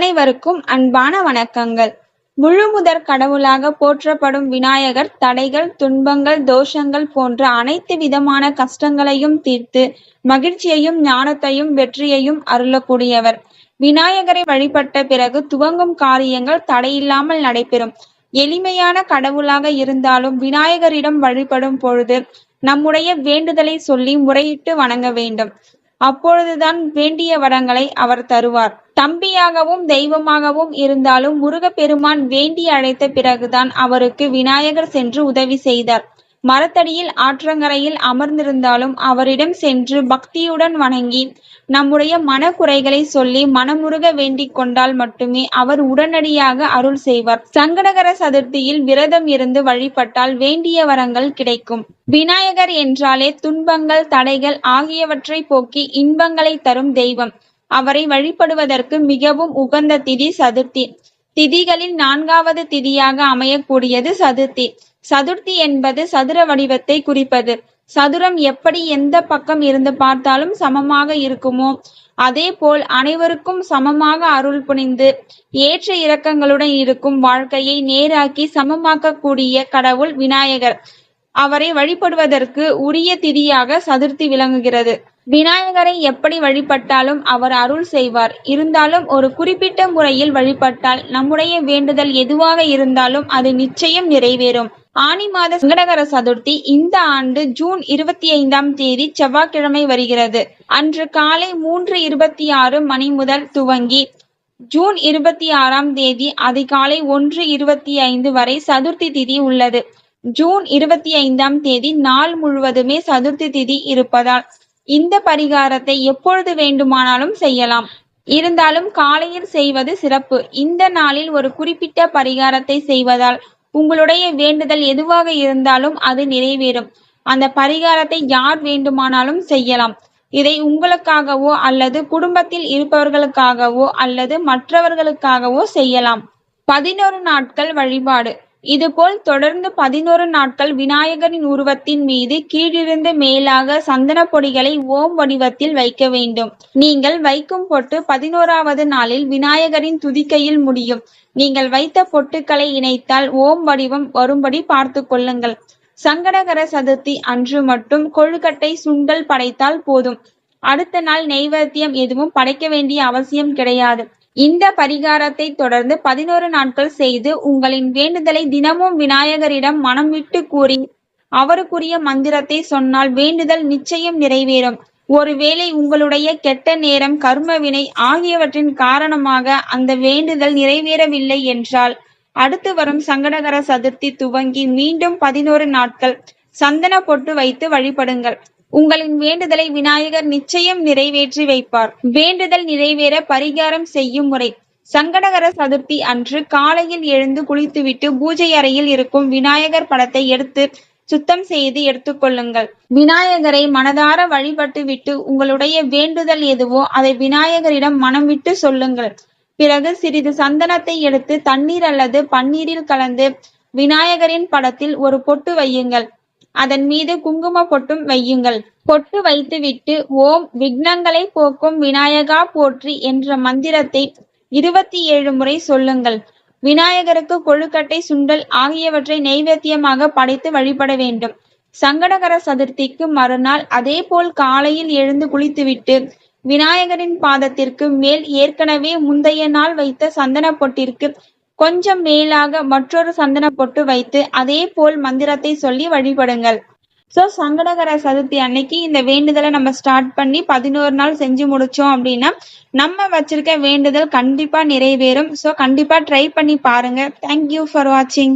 அனைவருக்கும் அன்பான வணக்கங்கள். முழுமுதற் கடவுளாக போற்றப்படும் விநாயகர் தடைகள், துன்பங்கள், தோஷங்கள் போன்ற அனைத்து விதமான கஷ்டங்களையும் தீர்த்து மகிழ்ச்சியையும் ஞானத்தையும் வெற்றியையும் அருளக்கூடியவர். விநாயகரை வழிபட்ட பிறகு துவங்கும் காரியங்கள் தடையில்லாமல் நடைபெறும். எளிமையான கடவுளாக இருந்தாலும் விநாயகரிடம் வழிபடும் பொழுது நம்முடைய வேண்டுதலை சொல்லி முறையிட்டு வணங்க வேண்டும். அப்பொழுதுதான் வேண்டிய வரங்களை அவர் தருவார். தம்பியாகவும் தெய்வமாகவும் இருந்தாலும் முருகப்பெருமான் வேண்டி அழைத்த பிறகுதான் அவருக்கு விநாயகர் சென்று உதவி செய்தார். மரத்தடியில் ஆற்றங்கரையில் அமர்ந்திருந்தாலும் அவரிடம் சென்று பக்தியுடன் வணங்கி நம்முடைய மனக்குறைகளை சொல்லி மனமுருக வேண்டிக் கொண்டால் மட்டுமே அவர் உடனடியாக அருள் செய்வார். சங்கடகர சதுர்த்தியில் விரதம் இருந்து வழிபட்டால் வேண்டிய வரங்கள் கிடைக்கும். விநாயகர் என்றாலே துன்பங்கள், தடைகள் ஆகியவற்றை போக்கி இன்பங்களை தரும் தெய்வம். அவரை வழிபடுவதற்கு மிகவும் உகந்த திதி சதுர்த்தி. திதிகளில் 4வது திதியாக அமையக்கூடியது சதுர்த்தி. சதுர்த்தி என்பது சதுர வடிவத்தை குறிப்பது. சதுரம் எப்படி எந்த பக்கம் இருந்து பார்த்தாலும் சமமாக இருக்குமோ அதே போல் அனைவருக்கும் சமமாக அருள் புரிந்து ஏற்ற இறக்கங்களுடன் இருக்கும் வாழ்க்கையை நேராக்கி சமமாக்கக்கூடிய கடவுள் விநாயகர். அவரை வழிபடுவதற்கு உரிய திதியாக சதுர்த்தி விளங்குகிறது. விநாயகரை எப்படி வழிபட்டாலும் அவர் அருள் செய்வார். இருந்தாலும் ஒரு குறிப்பிட்ட முறையில் வழிபட்டால் நம்முடைய வேண்டுதல் எதுவாக இருந்தாலும் அது நிச்சயம் நிறைவேறும். ஆனி மாத சங்கடகர சதுர்த்தி இந்த ஆண்டு ஜூன் 25ஆம் தேதி செவ்வாய்க்கிழமை வருகிறது. அன்று காலை 3:26 மணி முதல் துவங்கி ஜூன் 26ஆம் தேதி அதிகாலை 1:25 வரை சதுர்த்தி திதி உள்ளது. ஜூன் 25ஆம் தேதி நாள் முழுவதுமே சதுர்த்தி திதி இருப்பதால் இந்த பரிகாரத்தை எப்பொழுது வேண்டுமானாலும் செய்யலாம். இருந்தாலும் காலையில் செய்வது சிறப்பு. இந்த நாளில் ஒரு குறிப்பிட்ட பரிகாரத்தை செய்வதால் உங்களுடைய வேண்டுதல் எதுவாக இருந்தாலும் அது நிறைவேறும். அந்த பரிகாரத்தை யார் வேண்டுமானாலும் செய்யலாம். இதை உங்களுக்காகவோ அல்லது குடும்பத்தில் இருப்பவர்களுக்காகவோ அல்லது மற்றவர்களுக்காகவோ செய்யலாம். 11 நாட்கள் வழிபாடு. இதுபோல் தொடர்ந்து 11 நாட்கள் விநாயகரின் உருவத்தின் மீது கீழிருந்து மேலாக சந்தன பொடிகளை ஓம் வடிவத்தில் வைக்க வேண்டும். நீங்கள் வைக்கும் பொட்டு 11வது நாளில் விநாயகரின் துதிக்கையில் முடியும். நீங்கள் வைத்த பொட்டுக்களை இணைத்தால் ஓம் வடிவம் வரும்படி பார்த்து கொள்ளுங்கள். சங்கடகர சதுர்த்தி அன்று மட்டும் கொழுக்கட்டை, சுண்டல் படைத்தால் போதும். அடுத்த நாள் நெய்வேத்தியம் எதுவும் படைக்க வேண்டிய அவசியம் கிடையாது. இந்த பரிகாரத்தை தொடர்ந்து 11 நாட்கள் செய்து உங்களின் வேண்டுதலை தினமும் விநாயகரிடம் மனம் விட்டு கூறி அவருக்குரிய மந்திரத்தை சொன்னால் வேண்டுதல் நிச்சயம் நிறைவேறும். ஒருவேளை உங்களுடைய கெட்ட நேரம், கர்மவினை ஆகியவற்றின் காரணமாக அந்த வேண்டுதல் நிறைவேறவில்லை என்றால் அடுத்து வரும் சங்கடகர சதுர்த்தி துவங்கி மீண்டும் 11 நாட்கள் சந்தன பொட்டு வைத்து வழிபடுங்கள். உங்களின் வேண்டுதலை விநாயகர் நிச்சயம் நிறைவேற்றி வைப்பார். வேண்டுதல் நிறைவேற பரிகாரம் செய்யும் முறை. சங்கடகர சதுர்த்தி அன்று காலையில் எழுந்து குளித்துவிட்டு பூஜை அறையில் இருக்கும் விநாயகர் படத்தை எடுத்து சுத்தம் செய்து எடுத்துக்கொள்ளுங்கள். விநாயகரை மனதார வழிபட்டு விட்டு உங்களுடைய வேண்டுதல் எதுவோ அதை விநாயகரிடம் மனம் விட்டு சொல்லுங்கள். பிறகு சிறிது சந்தனத்தை எடுத்து தண்ணீர் அல்லது பன்னீரில் கலந்து விநாயகரின் படத்தில் ஒரு பொட்டு வையுங்கள். அதன் மீது குங்கும பொட்டும் வையுங்கள். பொட்டு வைத்துவிட்டு ஓம் விக்னங்களை போக்கும் விநாயகா போற்றி என்ற மந்திரத்தை 27 முறை சொல்லுங்கள். விநாயகருக்கு கொழுக்கட்டை, சுண்டல் ஆகியவற்றை நைவேத்தியமாக படைத்து வழிபட வேண்டும். சங்கடகர சதுர்த்திக்கு மறுநாள் அதே போல் காலையில் எழுந்து குளித்துவிட்டு விநாயகரின் பாதத்திற்கு மேல் ஏற்கனவே முந்தைய நாள் வைத்த சந்தன பொட்டிற்கு கொஞ்சம் மேலாக மற்றொரு சந்தன பொட்டு வைத்து அதே போல் மந்திரத்தை சொல்லி வழிபடுங்கள். சங்கடகர சதுர்த்தி அன்னைக்கு இந்த வேண்டுதலை நம்ம ஸ்டார்ட் பண்ணி 11 நாள் செஞ்சு முடிச்சோம் அப்படின்னா நம்ம வச்சிருக்க வேண்டுதல் கண்டிப்பா நிறைவேறும். கண்டிப்பா ட்ரை பண்ணி பாருங்க. தேங்க்யூ ஃபார் வாட்சிங்.